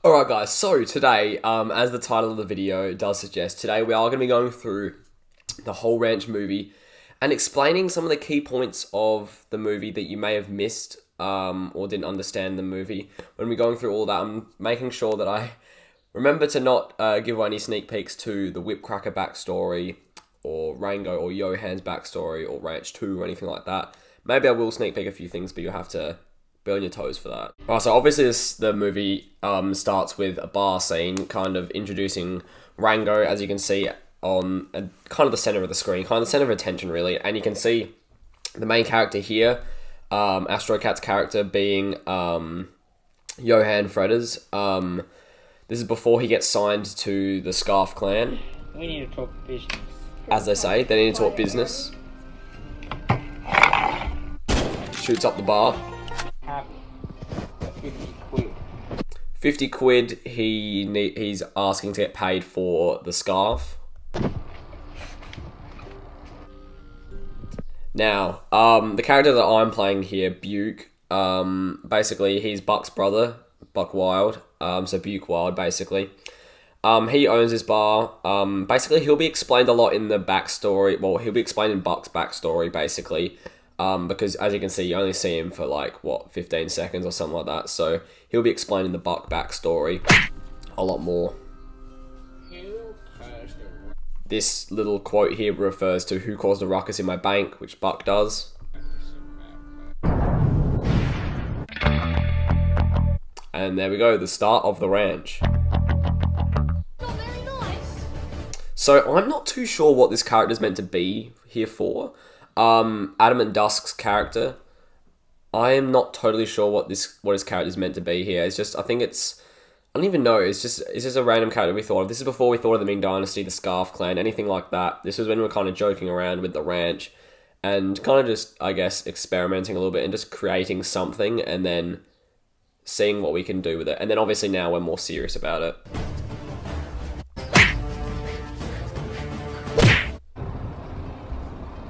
Alright guys, so today, as the title of the video does suggest, today we are going to be going through the whole Ranch movie and explaining some of the key points of the movie that you may have missed or didn't understand the movie. When we're going through all that, I'm making sure that I remember to not give away any sneak peeks to the Whipcracker backstory or Rango or Johan's backstory or Ranch 2 or anything like that. Maybe I will sneak peek a few things, but you'll have to be on your toes for that. Alright, so obviously the movie starts with a bar scene, kind of introducing Rango, as you can see on kind of the center of the screen, kind of the center of attention really, and you can see the main character here, Astro Cat's character being Johan Fredders. This is before he gets signed to the Scarf Clan. We need to talk business. As they say, they need to talk business. Shoots up the bar. 50 quid. 50 quid he's asking to get paid for the scarf. Now, the character that I'm playing here, Buke, basically he's Buck's brother, Buck Wild, so Buke Wild basically. He owns this bar. Basically he'll be explained a lot in the backstory, well he'll be explained in Buck's backstory basically. Because as you can see, you only see him for like, 15 seconds or something like that. So he'll be explaining the Buck backstory a lot more. This little quote here refers to who caused a ruckus in my bank, which Buck does. And there we go, the start of the ranch. Not very nice. So I'm not too sure what this character is meant to be here for. Adamant Dusk's character, I am not totally sure what his character is meant to be here. It's just, I don't even know, it's just a random character we thought of. This is before we thought of the Ming Dynasty, the Scarf Clan, anything like that. This was when we were kind of joking around with the ranch and kind of just, I guess, experimenting a little bit and just creating something and then seeing what we can do with it. And then obviously now we're more serious about it.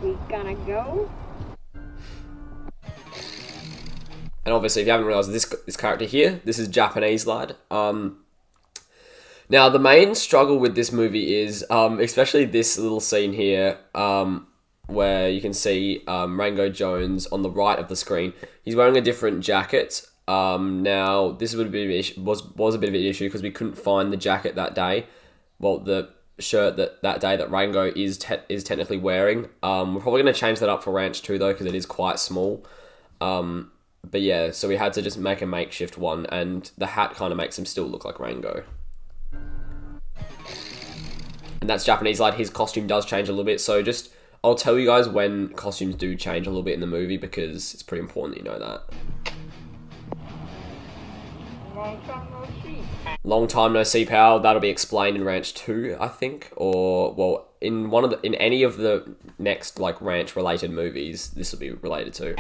We gonna go? And obviously, if you haven't realised, this character here, this is Japanese lad. Now, the main struggle with this movie is, especially this little scene here, where you can see Rango Jones on the right of the screen. He's wearing a different jacket. Now, this was a bit of an issue because we couldn't find the jacket that day. Well, the shirt that day that Rango is technically wearing. We're probably going to change that up for Ranch 2 though, because it is quite small. But yeah, so we had to just make a makeshift one, and the hat kind of makes him still look like Rango. And that's Japanese lad. His costume does change a little bit, so I'll tell you guys when costumes do change a little bit in the movie, because it's pretty important that you know that. Long time no see, pal. That'll be explained in Ranch 2, I think, or well, in any of the next like ranch related movies, this will be related to.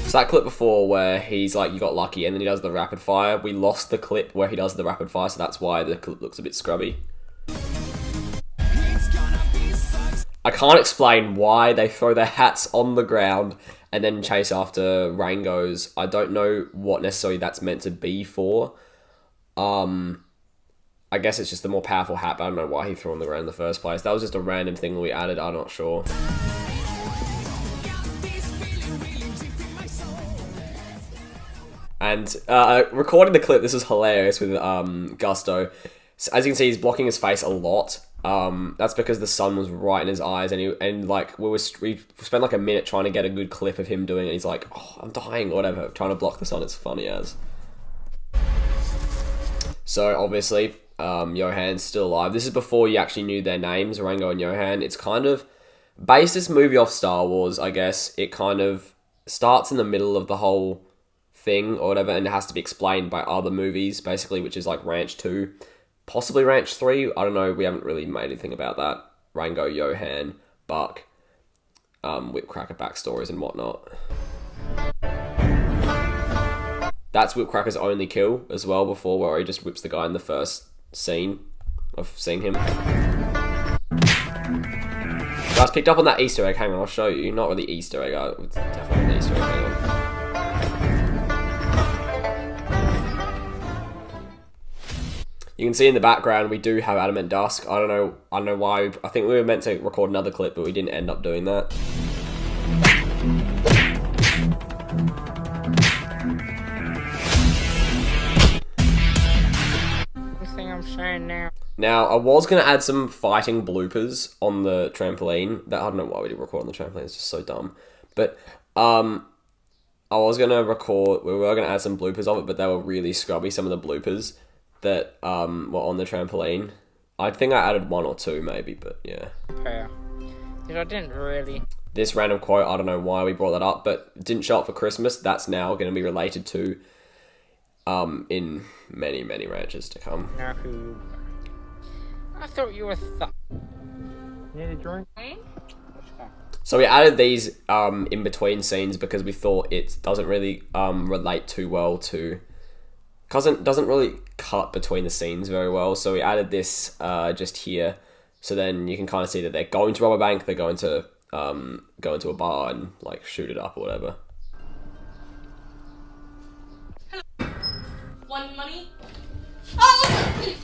So that clip before where he's like, you got lucky, and then he does the rapid fire, we lost the clip where he does the rapid fire, so that's why the clip looks a bit scrubby. I can't explain why they throw their hats on the ground and then chase after Rango's. I don't know what necessarily that's meant to be for. I guess it's just the more powerful hat, but I don't know why he threw on the ground in the first place. That was just a random thing we added, I'm not sure. And recording the clip, this is hilarious with Gusto. So as you can see, he's blocking his face a lot. That's because the sun was right in his eyes, and like we spent like a minute trying to get a good clip of him doing it. He's like, "Oh, I'm dying," or whatever, trying to block the sun. It's funny as. So obviously, Johan's still alive. This is before you actually knew their names, Rango and Johan. It's kind of based this movie off Star Wars, I guess. It kind of starts in the middle of the whole thing or whatever, and it has to be explained by other movies, basically, which is like Ranch 2. Possibly Ranch 3, I don't know, we haven't really made anything about that. Rango, Johan, Buck, Whipcracker backstories and whatnot. That's Whipcracker's only kill as well before, where he just whips the guy in the first scene of seeing him. guys picked up on that Easter egg, hang on, I'll show you. Not really Easter egg, it's definitely an Easter egg, hang on. You can see in the background we do have Adamant Dusk. I don't know why. I think we were meant to record another clip, but we didn't end up doing that. Thing I'm saying now. Now, I was going to add some fighting bloopers on the trampoline. I don't know why we didn't record on the trampoline, it's just so dumb. But, I was going to record, we were going to add some bloopers of it, but they were really scrubby, some of the bloopers that were on the trampoline. I think I added 1 or 2 maybe, but yeah. Yeah. Because I didn't really. This random quote, I don't know why we brought that up, but it didn't show up for Christmas. That's now going to be related to in many, many ranches to come. Know who. I thought you were Need a drink? So we added these in between scenes because we thought it doesn't really relate too well to... doesn't really cut between the scenes very well. So we added this just here. So then you can kind of see that they're going to rob a bank, they're going to go into a bar and like shoot it up or whatever. Want money? Oh!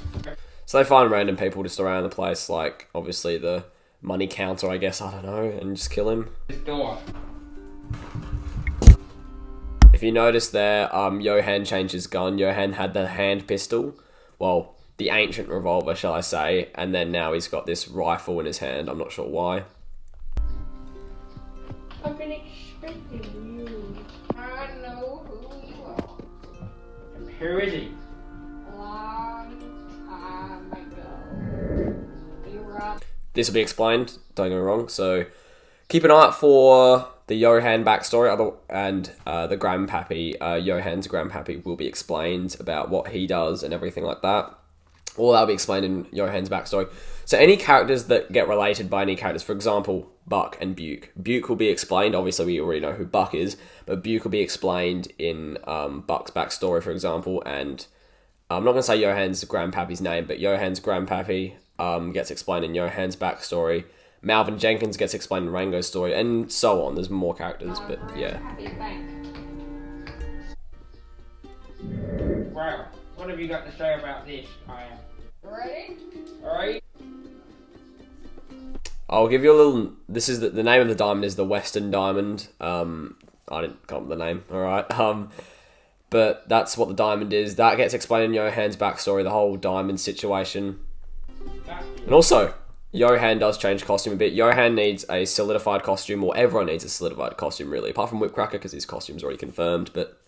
So they find random people just around the place, like obviously the money counter, I guess, I don't know, and just kill him. This door. If you notice there, Johan changed his gun. Johan had the hand pistol, well, the ancient revolver, shall I say, and then now he's got this rifle in his hand. I'm not sure why. I've been expecting you. I know who you are. Who is he? A long time ago. You robbed. This will be explained, don't get me wrong, so keep an eye out for the Johan backstory, and the grandpappy, Johan's grandpappy will be explained about what he does and everything like that. All that'll be explained in Johan's backstory. So any characters that get related by any characters, for example, Buck and Buke. Buke will be explained, obviously we already know who Buck is, but Buke will be explained in Buck's backstory, for example, and I'm not going to say Johan's grandpappy's name, but Johan's grandpappy gets explained in Johan's backstory. Malvin Jenkins gets explained in Rango's story, and so on. There's more characters, but yeah. Wow. What have you got to say about this, Kaya? Ready? Alright? I'll give you a little... This is the name of the diamond is the Western Diamond. I didn't come up with the name, alright. But that's what the diamond is. That gets explained in Johan's backstory, the whole diamond situation. And also, Johan does change costume a bit. Johan needs a solidified costume, or everyone needs a solidified costume, really. Apart from Whipcracker, because his costume's already confirmed. But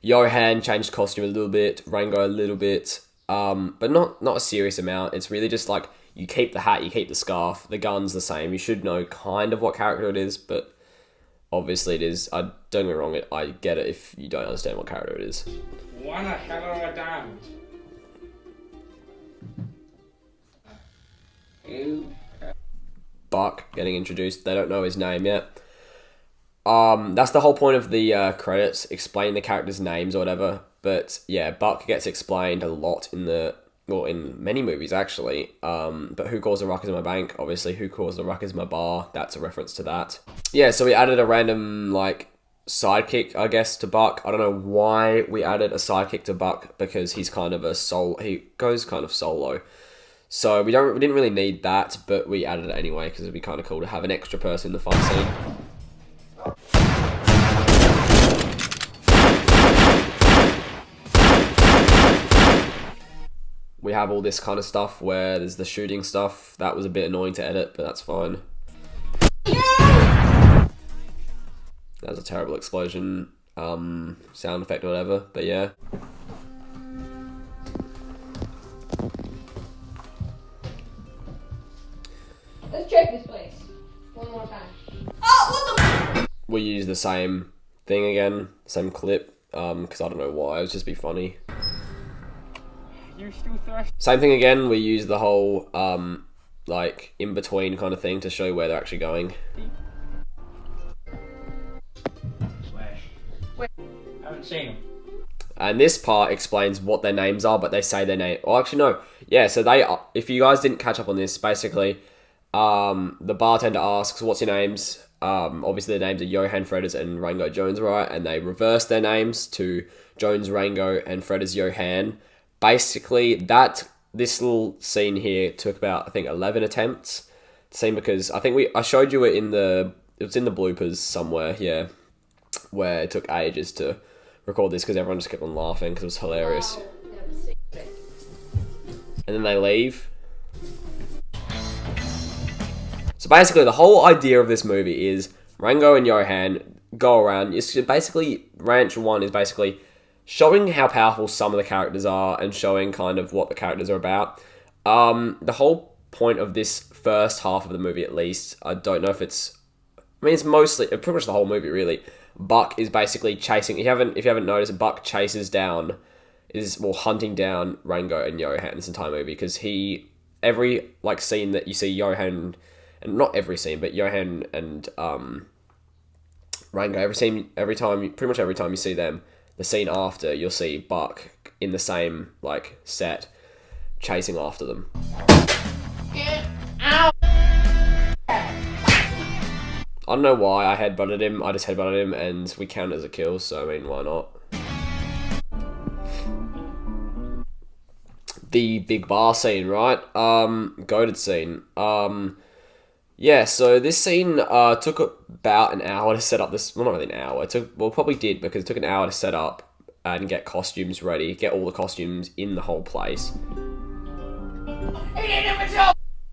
Johan changed costume a little bit, Rango a little bit. But not a serious amount. It's really just like, you keep the hat, you keep the scarf, the gun's the same. You should know kind of what character it is, but obviously it is. Don't get me wrong, I get it if you don't understand what character it is. One a hell of a diamond. Buck getting introduced. They don't know his name yet. That's the whole point of the credits, explain the characters' names or whatever. But yeah, Buck gets explained a lot in many movies actually. But Who Calls the Ruck is My Bank? Obviously, Who Calls the Ruck is My Bar? That's a reference to that. Yeah, so we added a random like sidekick, I guess, to Buck. I don't know why we added a sidekick to Buck, because he's kind of he goes kind of solo. So we didn't really need that, but we added it anyway because it'd be kind of cool to have an extra person in the fight scene. We have all this kind of stuff where there's the shooting stuff. That was a bit annoying to edit, but that's fine. That was a terrible explosion sound effect or whatever, but yeah. Let's check this place. One more time. Oh, what the? We use the same thing again, same clip, because I don't know why, it would just be funny. You still thirsty? Same thing again, we use the whole, like, in-between kind of thing to show where they're actually going. Slash. Wait. I haven't seen him. And this part explains what their names are, but they say their name. Oh, actually, no. Yeah, so they are, if you guys didn't catch up on this, basically, The bartender asks, "What's your names?" Obviously, their names are Johan Fredders and Rango Jones, right? And they reverse their names to Jones Rango and Fredders Johan. Basically, this little scene here took about, I think, 11 attempts. Scene, because I think I showed you it was in the bloopers somewhere, yeah, where it took ages to record this because everyone just kept on laughing because it was hilarious. And then they leave. So basically, the whole idea of this movie is Rango and Johan go around. It's basically, Ranch 1 is basically showing how powerful some of the characters are and showing kind of what the characters are about. The whole point of this first half of the movie, at least, I don't know if it's mostly, pretty much the whole movie, really. Buck is basically chasing, if you haven't noticed, Buck chases down, hunting down Rango and Johan this entire movie, because every, like, scene that you see Johan, and not every scene, but Johan and, Rango, pretty much every time you see them, the scene after, you'll see Buck in the same, like, set, chasing after them. Get out! I don't know why I headbutted him. I just headbutted him, and we count it as a kill, so, I mean, why not? The big bar scene, right? Goated scene. Yeah, so this scene took about an hour to set up this. Well, not really an hour. Probably did, because it took an hour to set up and get costumes ready, get all the costumes in the whole place.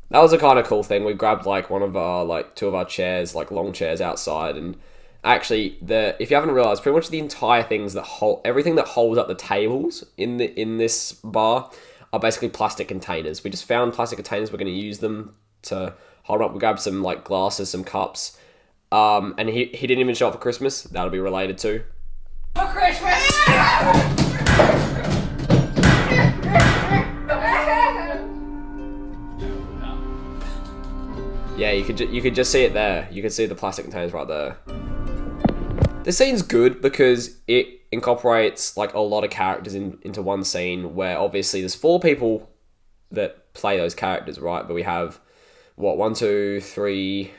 That was a kind of cool thing. We grabbed like two of our chairs, like long chairs outside, and actually if you haven't realized, pretty much the entire things everything that holds up the tables in this bar are basically plastic containers. We just found plastic containers. We're going to use them to hold up. We grabbed some like glasses, some cups, and he didn't even show up for Christmas. That'll be related to. For Christmas! Yeah, you could just see it there. You could see the plastic containers right there. This scene's good because it incorporates like a lot of characters into one scene, where obviously there's 4 people that play those characters, right? But we have 1, 2, 3,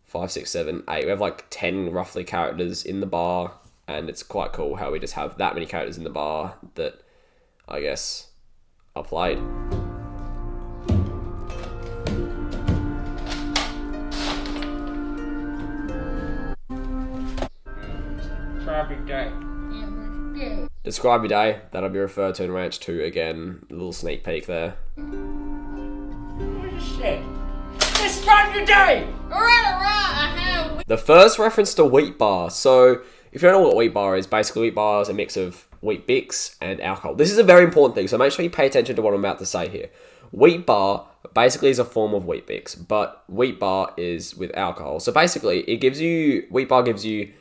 5, 6, 7, 8. We have like 10 roughly characters in the bar, and it's quite cool how we just have that many characters in the bar that I guess are played. Describe your day. That'll be referred to in Ranch 2 again. A little sneak peek there. Shit. Describe your day! The first reference to Wheat Bar. So, if you don't know what Wheat Bar is, basically Wheat Bar is a mix of Wheat Bix and alcohol. This is a very important thing, so make sure you pay attention to what I'm about to say here. Wheat Bar basically is a form of Wheat Bix, but Wheat Bar is with alcohol. So basically, Wheat Bar gives you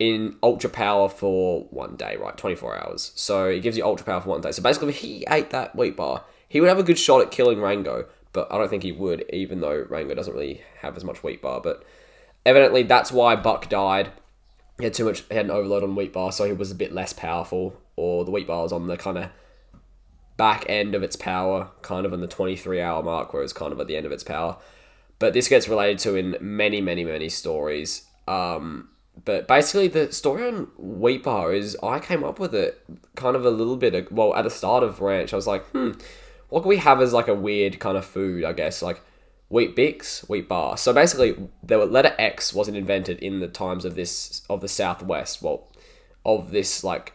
in ultra power for one day, right? 24 hours. So it gives you ultra power for one day. So basically, if he ate that Wheat Bar, he would have a good shot at killing Rango, but I don't think he would, even though Rango doesn't really have as much Wheat Bar. But evidently, that's why Buck died. He had an overload on Wheat Bar, so he was a bit less powerful, or the Wheat Bar was on the kind of back end of its power, kind of on the 23-hour mark, where it's kind of at the end of its power. But this gets related to in many, many, many stories. But basically, the story on Wheat Bar is, I came up with it kind of a little bit, at the start of Ranch, I was like, what can we have as like a weird kind of food, I guess, like Wheat Bix, Wheat Bar. So basically, the letter X wasn't invented in the times of the Southwest, of this, like,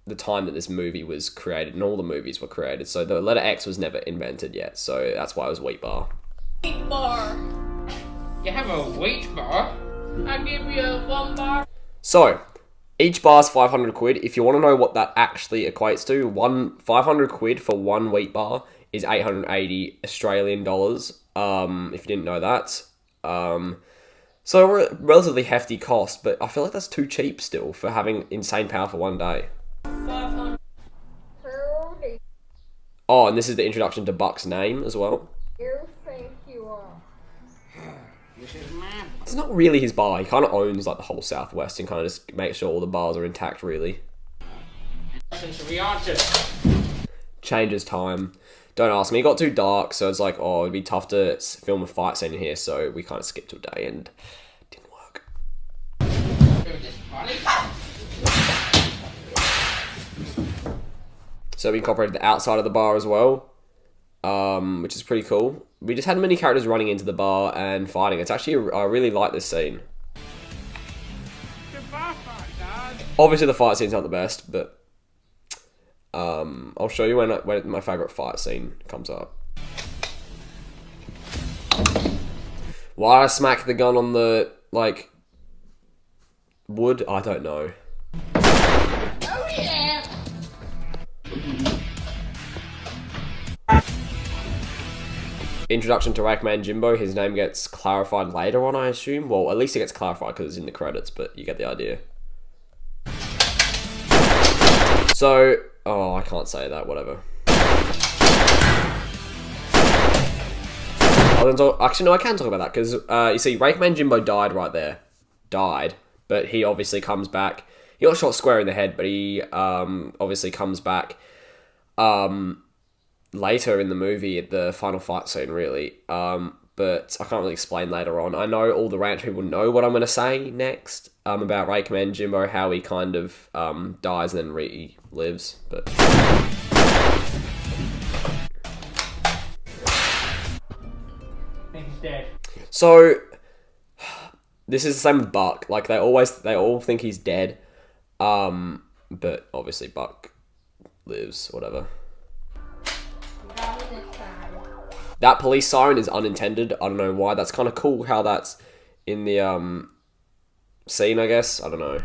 the time that this movie was created, and all the movies were created. So the letter X was never invented yet, so that's why it was Wheat Bar. Wheat bar. You have a wheat bar? I'll give you a 1 bar. So, each bar's 500 quid. If you want to know what that actually equates to, 500 quid for one Wheat Bar is 880 Australian dollars, if you didn't know that. So a relatively hefty cost, but I feel like that's too cheap still for having insane power for one day. 500. Oh, and this is the introduction to Buck's name as well. You think you are. This is mine. It's not really his bar. He kind of owns like the whole Southwest and kind of just makes sure all the bars are intact, really. Since we are just... Changes time don't ask me. It got too dark, so it's like, oh, it'd be tough to film a fight scene in here, so we kind of skipped to a day and it didn't work. So we incorporated the outside of the bar as well, which is pretty cool. We just had many characters running into the bar and fighting. It's actually, I really like this scene. Obviously the fight scene's not the best, but I'll show you when my favourite fight scene comes up. Why I smack the gun on the, like, wood? I don't know. Oh yeah! Introduction to Rackman Jimbo. His name gets clarified later on, I assume. Well, at least it gets clarified because it's in the credits, but you get the idea. So, oh, I can't say that, whatever. Actually, no, I can talk about that, because, you see, Rakeman Jimbo died right there. Died. But he obviously comes back. He got shot square in the head, but he, obviously comes back, later in the movie, at the final fight scene, really. But I can't really explain later on. I know all the ranch people know what I'm going to say next, about Rakeman Jimbo, how he kind of, dies and then relives, but... He's dead. So, this is the same with Buck. Like, they all think he's dead, but obviously Buck lives, whatever. That police siren is unintended. I don't know why. That's kind of cool how that's in the scene, I guess. I don't know.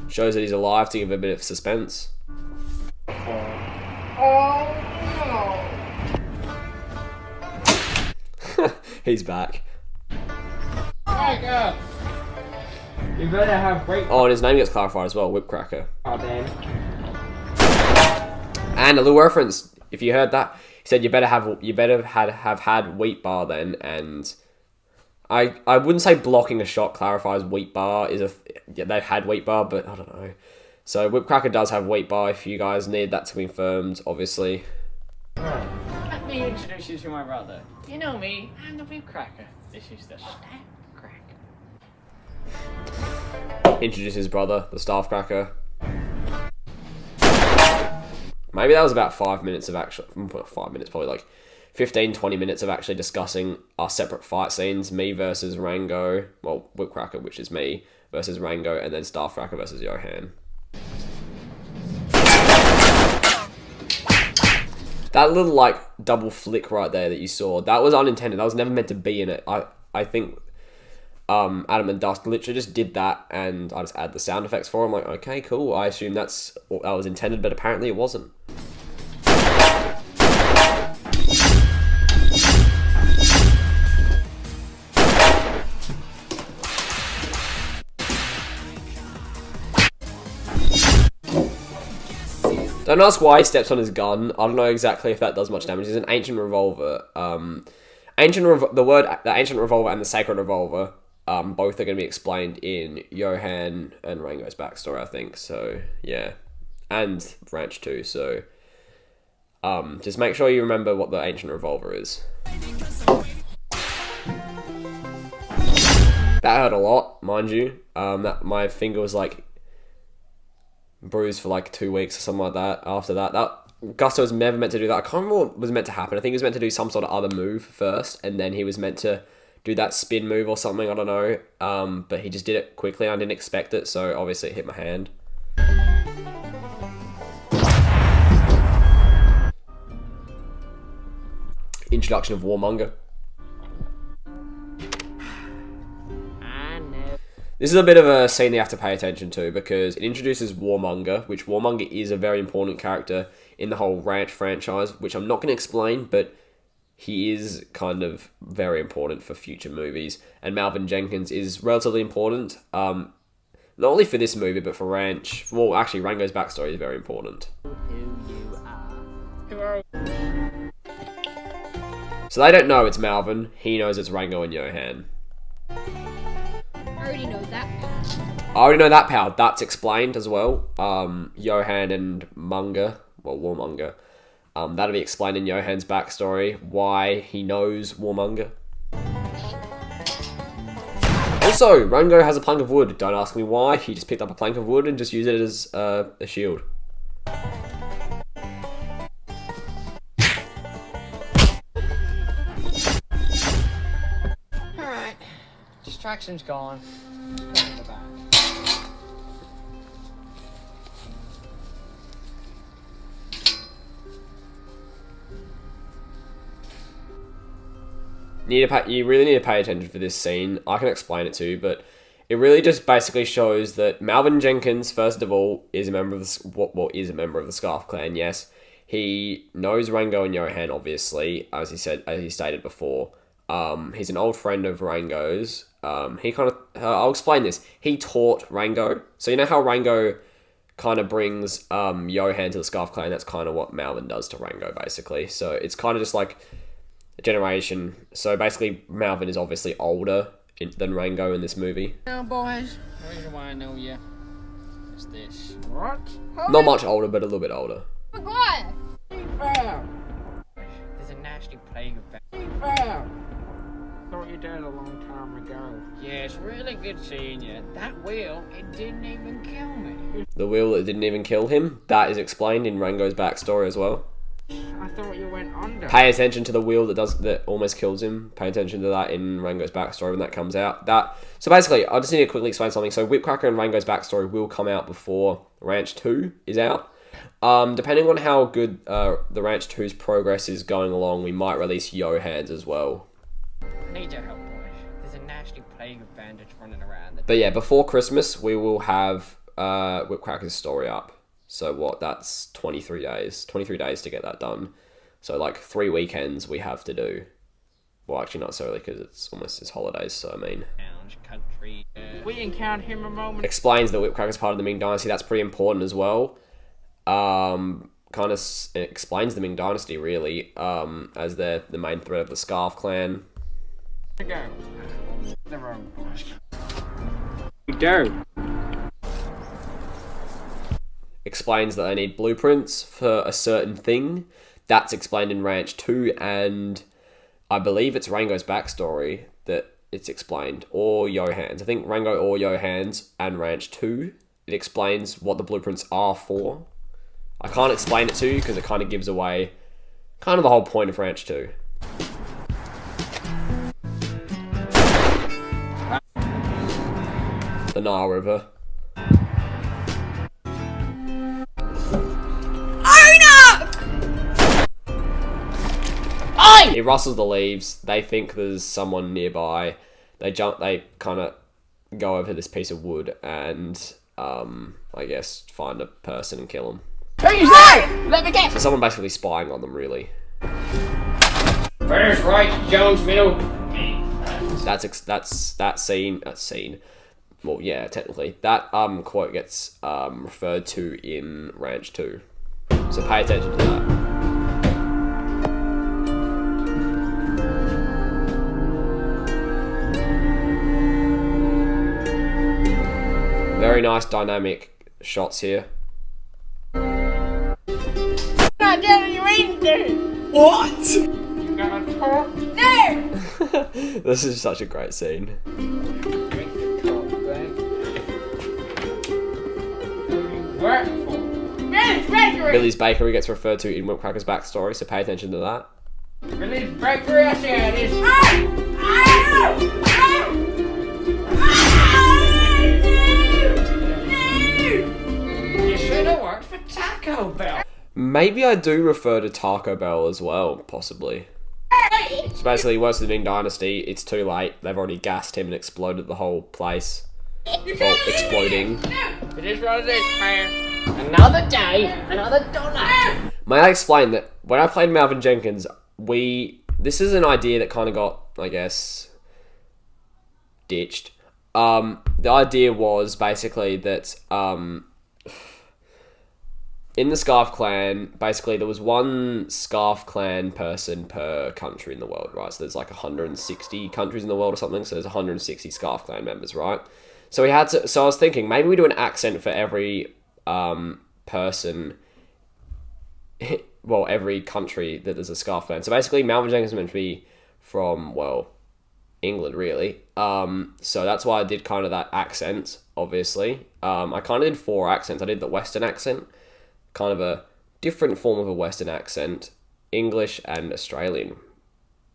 Shows that he's alive to give a bit of suspense. He's back. My God. You better have great. Oh, and his name gets clarified as well. Whipcracker. Oh, damn. And a little reference, if you heard that, he said you better have had wheat bar then, and I wouldn't say blocking a shot clarifies wheat bar yeah, they've had wheat bar, but I don't know. So Whipcracker does have wheat bar if you guys need that to be confirmed, obviously. Let me introduce you to my brother. You know me, I'm the Whip Cracker. This is the Staff Cracker. Introduce his brother, the Staff Cracker. Maybe that was about 5 minutes of actual... 5 minutes, probably like 15-20 minutes of actually discussing our separate fight scenes. Me versus Rango. Well, Whipcracker, which is me, versus Rango, and then Staff Cracker versus Johan. That little, like, double flick right there that you saw, that was unintended. That was never meant to be in it. I think Adam and Dusk literally just did that, and I just add the sound effects for them. Like, okay, cool. I assume that was intended, but apparently it wasn't. Don't ask why he steps on his gun. I don't know exactly if that does much damage. It's an ancient revolver. The ancient revolver and the sacred revolver, both are going to be explained in Johan and Rango's backstory, I think. So yeah, and Ranch too. So just make sure you remember what the ancient revolver is. That hurt a lot, mind you. That my finger was like bruised for like 2 weeks or something like that. After that, Gusto was never meant to do that. I can't remember what was meant to happen. I think he was meant to do some sort of other move first, and then he was meant to do that spin move or something. I don't know. But he just did it quickly. And I didn't expect it, so obviously it hit my hand. Introduction of Warmonger. This is a bit of a scene you have to pay attention to because it introduces Warmonger, which Warmonger is a very important character in the whole Ranch franchise, which I'm not going to explain, but he is kind of very important for future movies. And Malvin Jenkins is relatively important, not only for this movie, but for Ranch. Well, actually, Rango's backstory is very important. So they don't know it's Malvin. He knows it's Rango and Johan. I already know that. I already know that power. That's explained as well. Johan and Munger, well, Warmonger. That'll be explained in Johan's backstory, why he knows Warmonger. Also, Rango has a plank of wood. Don't ask me why. He just picked up a plank of wood and just used it as a shield. Alright. Distraction's gone. Go to the back. You really need to pay attention for this scene. I can explain it to you, but it really just basically shows that Malvin Jenkins, first of all, is a member of a member of the Scarf Clan. Yes, he knows Rango and Johan, obviously, as he stated before. He's an old friend of Rango's. I'll explain this. He taught Rango. So you know how Rango kind of brings Johan to the Scarf Clan? That's kind of what Malvin does to Rango, basically. So it's kind of just like a generation. So basically, Malvin is obviously older than Rango in this movie. Now, boys, the reason why I know you is this. What? Not much older, but a little bit older. McGuire! There's a nasty plague of bad. Thought you died a long time ago. Yeah, it's really good seeing you. That wheel, it didn't even kill me. The wheel that didn't even kill him, that is explained in Rango's backstory as well. I thought you went under. Pay attention to the wheel that almost kills him. Pay attention to that in Rango's backstory when that comes out. So basically, I just need to quickly explain something. So Whipcracker and Rango's backstory will come out before Ranch 2 is out. Depending on how good the Ranch 2's progress is going along, we might release Johan's as well. I need your help, boys. There's a nasty plague of bandits running around. But yeah, before Christmas, we will have Whipcracker's story up. So what, that's 23 days. 23 days to get that done. So like 3 weekends we have to do. Well, actually not necessarily, because it's almost his holidays, so I mean. Towns, country. We encountered him a moment. Explains that Whipcracker's part of the Ming Dynasty. That's pretty important as well. Kind of explains the Ming Dynasty, really, as they're the main threat of the Scarf Clan. Go. The wrong bush. We do. Explains that they need blueprints for a certain thing. That's explained in Ranch 2, and I believe it's Rango's backstory that it's explained, or Johan's. I think Rango or Johan's and Ranch 2. It explains what the blueprints are for. I can't explain it to you because it kind of gives away kind of the whole point of Ranch 2. The Nile River. He rustles the leaves. They think there's someone nearby. They kind of go over to this piece of wood and, I guess, find a person and kill them. Who's that? Let me guess. So someone basically spying on them, really. First right, Jones middle. That scene. Well, yeah, technically that quote gets referred to in Ranch 2. So pay attention to that. Very nice dynamic shots here. Not telling you anything! What? You gonna talk? No! This is such a great scene. Drink the coke, babe. Who you work for? Billy's Bakery! Billy's Bakery gets referred to in Whipcracker's backstory, so pay attention to that. Billy's Bakery, I say it is. You should have worked for Taco Bell. Maybe I do refer to Taco Bell as well, possibly. So basically, he works for the Ming Dynasty. It's too late. They've already gassed him and exploded the whole place. Well, exploding. It is what it is, man. Another day, another donut. May I explain that when I played Malvin Jenkins, this is an idea that kind of got, I guess, ditched. The idea was basically that in the Scarf Clan, basically there was one Scarf Clan person per country in the world, right? So there's like 160 countries in the world or something, so there's 160 Scarf Clan members, right? So we had to. So I was thinking maybe we do an accent for every person. Well, every country that there's a Scarf Clan. So basically, Malcolm Jenkins is meant to be from, well, England, really. So that's why I did kind of that accent, obviously. I kind of did 4 accents. I did the Western accent, kind of a different form of a Western accent, English and Australian,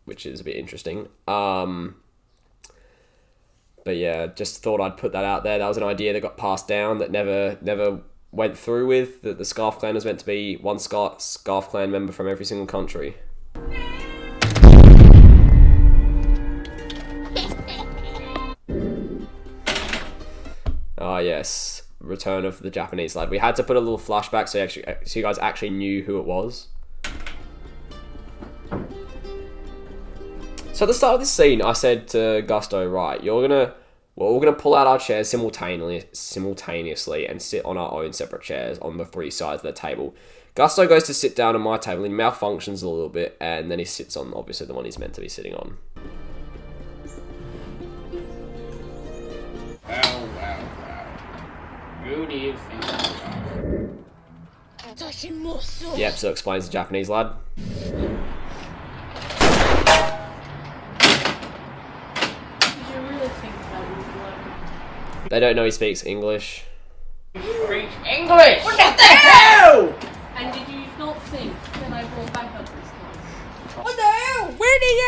which is a bit interesting. But yeah, just thought I'd put that out there. That was an idea that got passed down that never went through with, that the Scarf Clan was meant to be one Scarf Clan member from every single country. Ah, yes. Return of the Japanese lad. We had to put a little flashback so you guys actually knew who it was. So at the start of this scene, I said to Gusto, right, we're gonna pull out our chairs simultaneously and sit on our own separate chairs on the 3 sides of the table. Gusto goes to sit down on my table, he malfunctions a little bit, and then he sits on, obviously, the one he's meant to be sitting on. Wow. Who do you think you are? Yep, so explains the Japanese lad. They don't know he speaks English. Speak English! What the hell? And did you not think that I brought back up this time? What the hell? Where'd he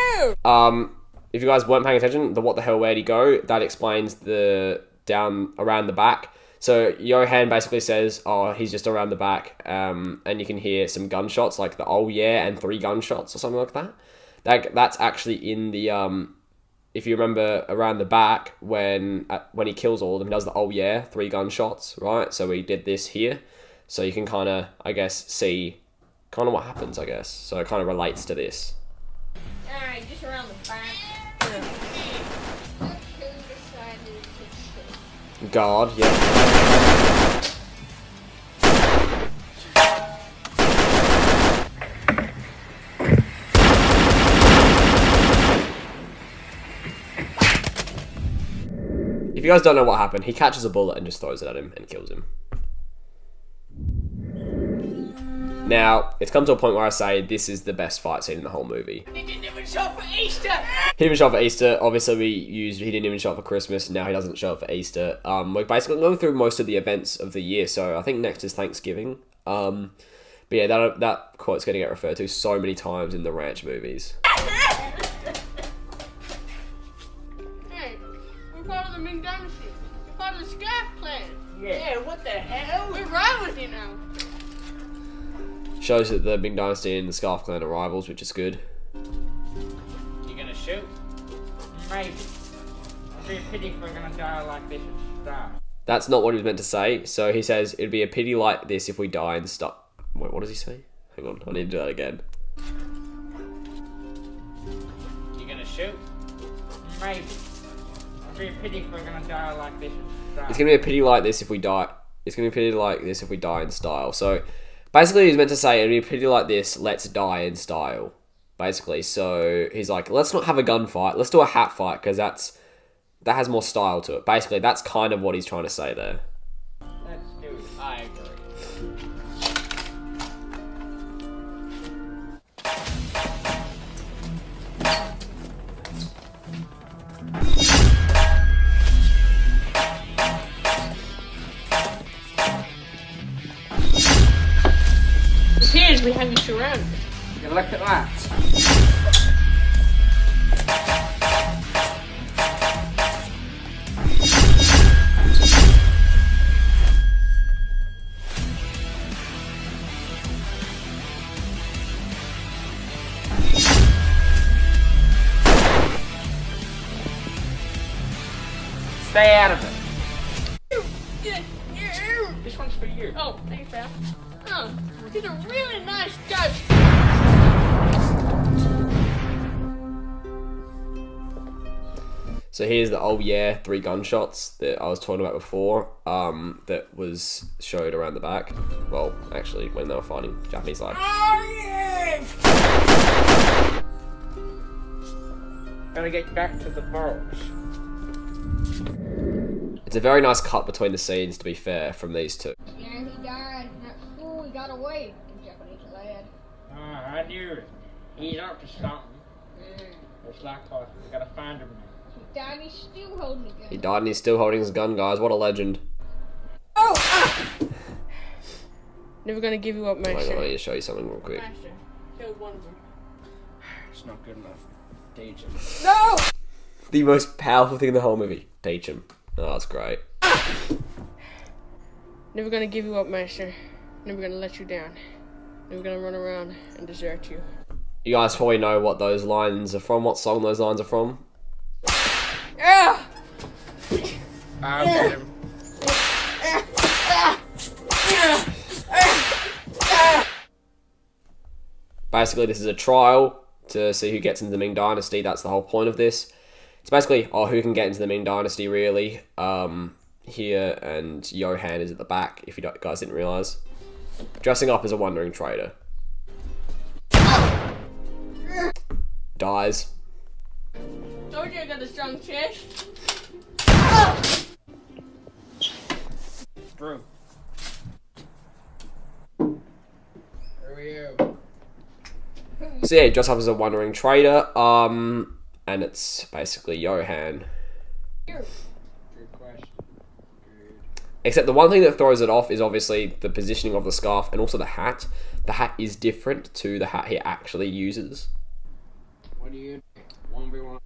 go? If you guys weren't paying attention, the what the hell, where'd he go? That explains the down around the back. So Johan basically says, oh, he's just around the back, and you can hear some gunshots, like the oh yeah and 3 gunshots or something like that. That's actually in the if you remember around the back when he kills all of them, he does the oh yeah 3 gunshots, right? So we did this here, so you can kind of, I guess, see kind of what happens, I guess. So it kind of relates to this. Alright, just around the back. Guard, yeah. If you guys don't know what happened, he catches a bullet and just throws it at him and kills him. Now, it's come to a point where I say this is the best fight scene in the whole movie. He didn't even show up for Easter! He didn't show up for Easter. Obviously, he didn't even show up for Christmas. Now he doesn't show up for Easter. We're basically going through most of the events of the year, so I think next is Thanksgiving. But yeah, that quote's going to get referred to so many times in the Ranch movies. Hey, we're part of the Ming Dynasty. We're part of the Scarf Clan. Yeah, what the hell? We're right with you now. Shows that the Ming Dynasty and the Scarf Clan are rivals, which is good. You gonna shoot? Maybe. It'd be a pity if we're gonna die like this and starve. That's not what he was meant to say. So he says, it'd be a pity like this if we die and stuff. Wait, what does he say? Hang on, I need to do that again. You gonna shoot? Maybe. It'd be a pity if we're gonna die like this and starve. It's gonna be a pity like this if we die. It's gonna be a pity like this if we die in style. So basically, he's meant to say, it'd be a pity like this, let's die in style. Basically, so he's like, let's not have a gunfight, let's do a hat fight, because that has more style to it. Basically, that's kind of what he's trying to say there. Let's do it. I agree. It appears we have you surrounded. You look at that. Stay out of it. This one's for you. Oh, thanks, pal. Oh, he's a really nice guy. So here's the oh yeah 3 gunshots that I was talking about before, that was showed around the back. Well, actually, when they were fighting Japanese lad. Gotta get back to the boats. It's a very nice cut between the scenes, to be fair, from these two. Yeah, he died. At school, he got away. Japanese lad. I knew it. He's up to something. It's like we gotta find him. He died and he's still holding the gun. He died and he's still holding his gun, guys. What a legend. Oh! Ah! Never gonna give you up, Hang on, I Master. need to show you something real quick. Master, killed one of them. It's not good enough. Teach him. No! The most powerful thing in the whole movie. Teach him. Oh, that's great. Never gonna give you up, Master. Never gonna let you down. Never gonna run around and desert you. You guys probably know what those lines are from, what song those lines are from. Ah! I'll get him. Basically, this is a trial to see who gets into the Ming Dynasty. That's the whole point of this. It's basically, who can get into the Ming Dynasty, really. Here, and Johan is at the back, if you guys didn't realise. Dressing up as a wandering trader. Dies. Told you I got a strong chest. Through. Here we go. So yeah, dress up as a wandering trader. And it's basically Johan. Good question. Except the one thing that throws it off is obviously the positioning of the scarf and also the hat. The hat is different to the hat he actually uses. What do you think? 1v1.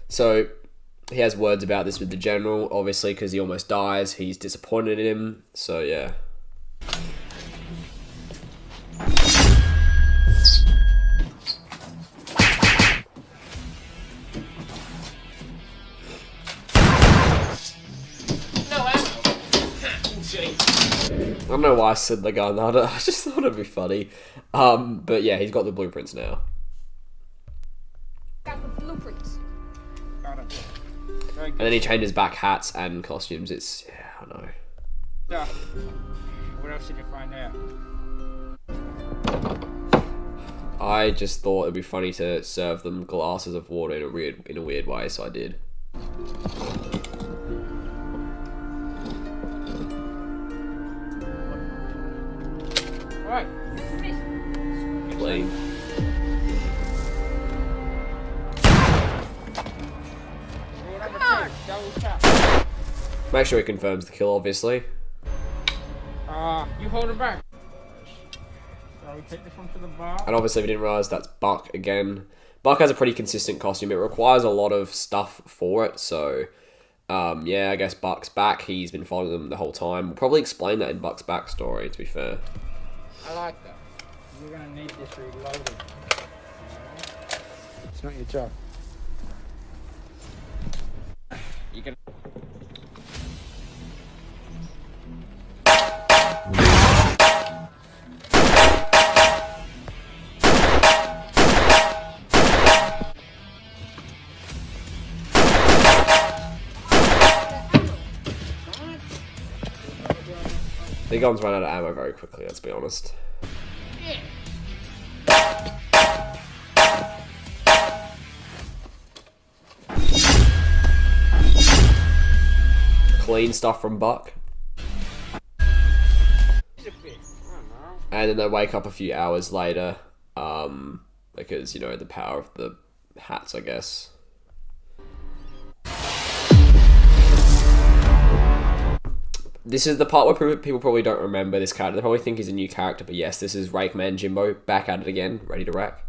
So he has words about this with the general, obviously, because he almost dies. He's disappointed in him. So yeah. I don't know why I said the gun. I just thought it'd be funny. But yeah, he's got the blueprints now. Got the blueprints. Got him. And then he changes back hats and costumes. It's, yeah, I know. Yeah. What else did you find out? I just thought it'd be funny to serve them glasses of water in a weird way, so I did. What? Clean. Come on! Double tap. Make sure he confirms the kill, obviously. You hold it back. So we take this one to the bar. And obviously, if you didn't realise, that's Buck again. Buck has a pretty consistent costume. It requires a lot of stuff for it, so... yeah, I guess Buck's back. He's been following them the whole time. We'll probably explain that in Buck's backstory, to be fair. I like that. You're gonna need this reloaded. It's not your job. You can. The guns run out of ammo very quickly, let's be honest. Clean stuff from Buck. And then they wake up a few hours later, because, you know, the power of the hats, I guess. This is the part where people probably don't remember this character. They probably think he's a new character, but yes, this is Rakeman Jimbo, back at it again, ready to rack.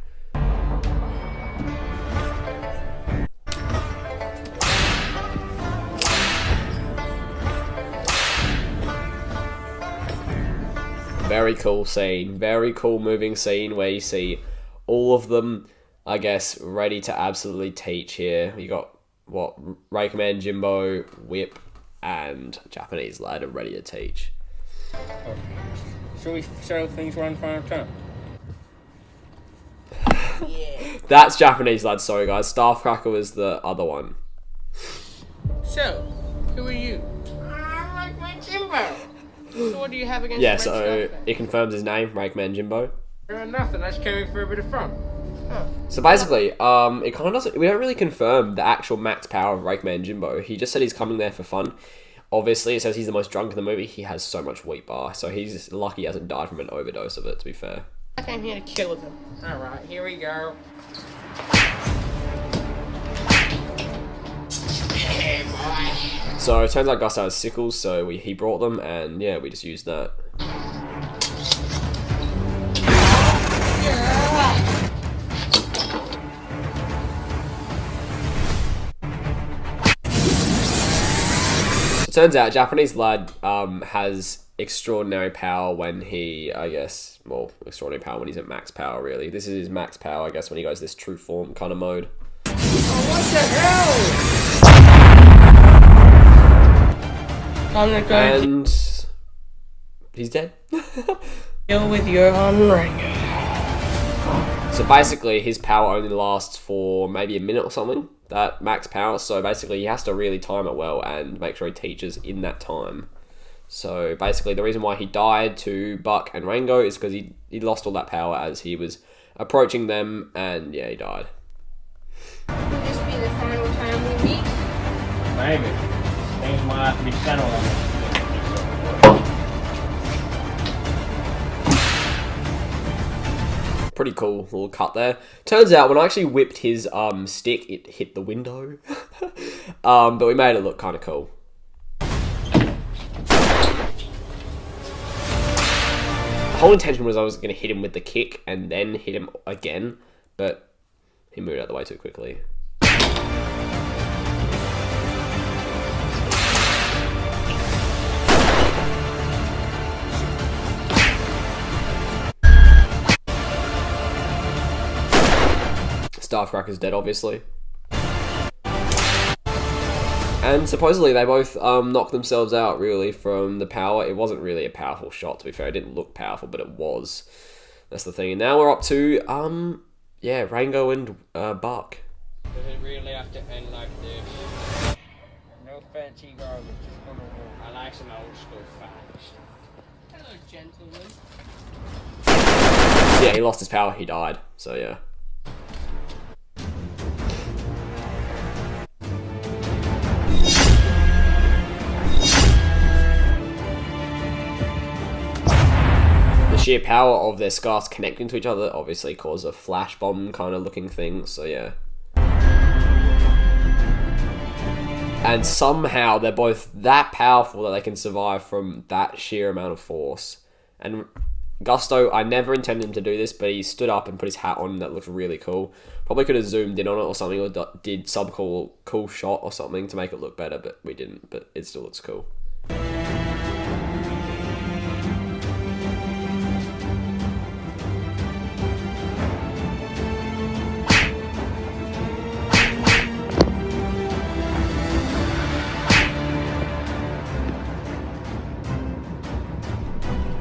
Very cool scene, very cool moving scene where you see all of them, I guess, ready to absolutely teach here. You got, what, Rakeman Jimbo, Whip, and Japanese lad are ready to teach. Should we show things one final time? That's Japanese lad, sorry guys. Staffcracker was the other one. So, who are you? I like my Jimbo. So what do you have against Yeah, Red so Scarf then? it confirms his name, Rakeman Jimbo. Nothing, I just came in for a bit of fun. So basically, it kind of doesn't. We don't really confirm the actual max power of Rakeman Jimbo. He just said he's coming there for fun. Obviously, it says he's the most drunk in the movie. He has so much wheat bar, so he's lucky he hasn't died from an overdose of it. To be fair. I came here to kill them. Alright, here we go. So it turns out Gusto has sickles, so he brought them, and yeah, we just used that. It turns out Japanese lad has extraordinary power when he, I guess, well, extraordinary power when he's at max power, really. This is his max power, I guess, when he goes this true form kind of mode. Oh, what the hell? I'm gonna go And he's dead. deal with your Rango. So basically, his power only lasts for maybe a minute or something, that max power. So basically, he has to really time it well and make sure he teaches in that time. So basically, the reason why he died to Buck and Rango is because he lost all that power as he was approaching them, and yeah, he died. Will this be the final time we meet? Maybe. Things might have to be settled on this. Pretty cool little cut there. Turns out when I actually whipped his stick, it hit the window. But we made it look kind of cool. The whole intention was I was going to hit him with the kick and then hit him again, but he moved out of the way too quickly. Staffcracker's dead, obviously. And supposedly they both knocked themselves out, really, from the power. It wasn't really a powerful shot, to be fair. It didn't look powerful, but it was. That's the thing. And now we're up to, yeah, Rango and Buck. Does it really have to end like this? No fancy garbage, just put it on. I like some old school facts. Hello, gentlemen. Yeah, he lost his power, he died. So, yeah. The sheer power of their scarves connecting to each other obviously caused a flash bomb kind of looking thing, so yeah. And somehow they're both that powerful that they can survive from that sheer amount of force. And Gusto, I never intended him to do this, but he stood up and put his hat on. That looked really cool. Probably could have zoomed in on it or something, or did some cool shot or something to make it look better, but we didn't. But it still looks cool.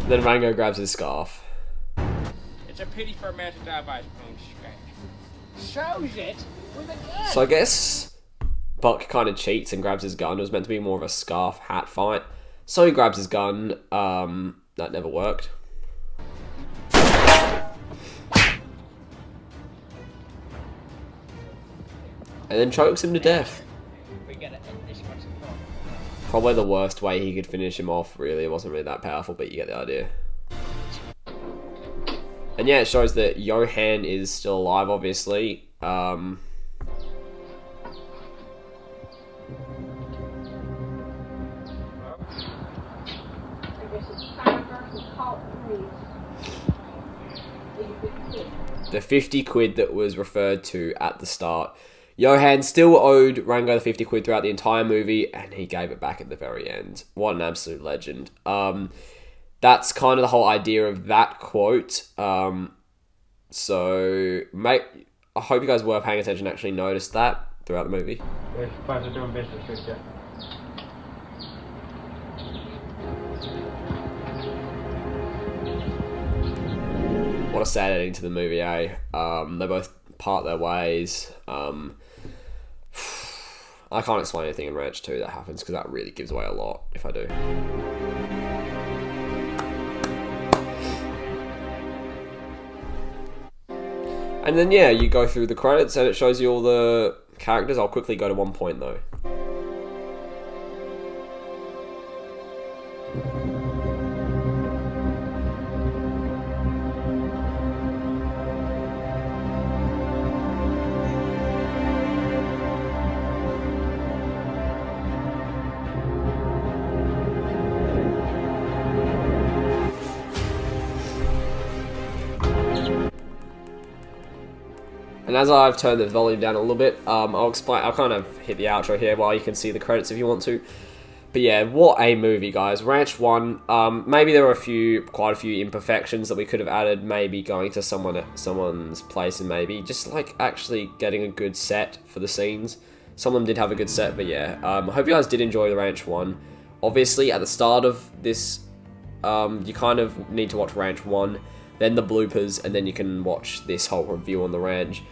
Then Rango grabs his scarf. It's a pity for a man to die by his own scratch. Shows it with a gun. So I guess Buck kind of cheats and grabs his gun. It was meant to be more of a scarf hat fight. So he grabs his gun. That never worked. And then chokes him to death. We gotta end this once and for all. Probably the worst way he could finish him off, really. It wasn't really that powerful, but you get the idea. And yeah, it shows that Johan is still alive, obviously. The 50 quid that was referred to at the start. Johan still owed Rango the 50 quid throughout the entire movie, and he gave it back at the very end. What an absolute legend. That's kind of the whole idea of that quote. So, mate, I hope you guys were paying attention and actually noticed that throughout the movie. We're supposed to doing business with you. What a sad ending to the movie, eh? They both part their ways. I can't explain anything in Ranch 2 that happens because that really gives away a lot if I do. And then yeah, you go through the credits and it shows you all the characters. I'll quickly go to one point though. And as I've turned the volume down a little bit, I'll kind of hit the outro here while you can see the credits if you want to. But yeah, what a movie, guys. Ranch 1, maybe there were quite a few imperfections that we could have added, maybe going to someone's place and maybe just like actually getting a good set for the scenes. Some of them did have a good set, but yeah. I hope you guys did enjoy the Ranch 1. Obviously, at the start of this, you kind of need to watch Ranch 1, then the bloopers, and then you can watch this whole review on the ranch.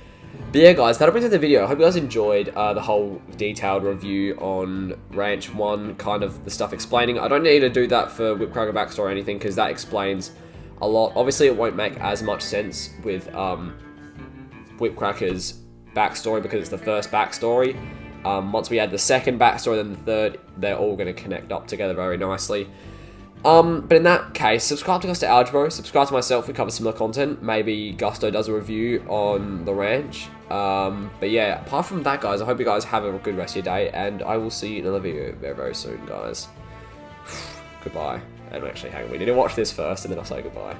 But yeah, guys, that'll be the video. I hope you guys enjoyed the whole detailed review on Ranch 1, kind of the stuff explaining. I don't need to do that for Whipcracker backstory or anything, because that explains a lot. Obviously, it won't make as much sense with Whipcracker's backstory, because it's the first backstory. Once we add the second backstory, then the third, they're all going to connect up together very nicely. But in that case, subscribe to Gusto Algebra, subscribe to myself, we cover similar content. Maybe Gusto does a review on the ranch. But yeah, apart from that, guys, I hope you guys have a good rest of your day, and I will see you in another video very, very soon, guys. Goodbye. And actually, hang on, we need to watch this first, and then I'll say goodbye.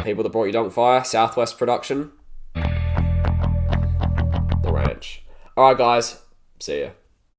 People that brought you Donkfire, Southwest Production, The Ranch. Alright guys, see ya.